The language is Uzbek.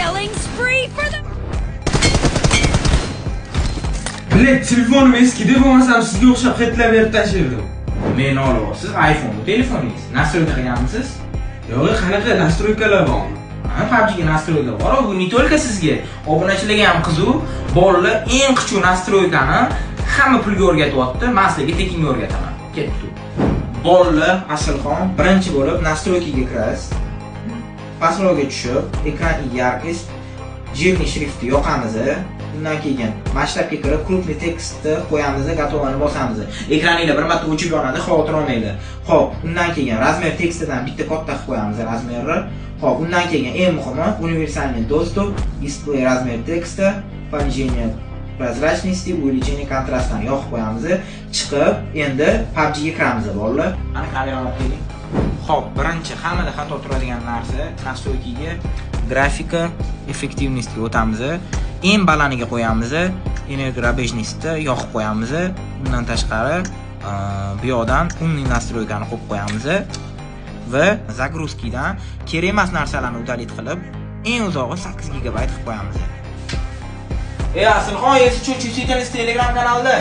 Killing spree for the... Bilet, telefonim eskidi, bo'lmasam sizga o'xshab xetlab berib tashirdim. Meni olasiz, iPhone bu telefoningiz. Nastroyka qilganmisiz? Yo'q, qanaqa nastroykalar bormi? PUBG'ga nastroyka bor, bu ne только sizga. Obunachilarga ham qiziq, bolalar eng qichur nastroykani hamma pulga o'rgatyapti, men sizlarga tekinga o'rgataman. Ketdi. Bolalar Asalxon birinchi bo'lib настройкаga kirasiz. Paslovga tushib, ekran yarkost, jирный shriftni yoqamiz. Undan keyin masshtabga kirib, крупный tekstni qo'yamiz, gatovani bosamiz. Ekraninglar bir marta o'chib yonadi, xavotir olmanglar. Xo'p, undan keyin razmer tekstidan bitta katta qilib qo'yamiz razmerni. Xo'p, undan keyin eng muhimi универсальный доступ, display размер текста, понижение прозрачности, увеличение kontrastini yoqib qo'yamiz. Chiqib, endi PUBG ga kiramiz, bolalar. Ana kameraga qo'ying. Xo'p, birinchi hammada xato turadigan narsa настройкаga grafika effektivnostga o'tamiz. Eng balaniga qo'yamiz, energobejnostni yoqib qo'yamiz. Undan tashqari bu yoqdan umniy настройкani qo'yib qo'yamiz va загрузкаdan kerak emas narsalarni udalit qilib, eng uzog'i 8 GB qilib qo'yamiz. Asalxon, если что, чувствительность Telegram kanalida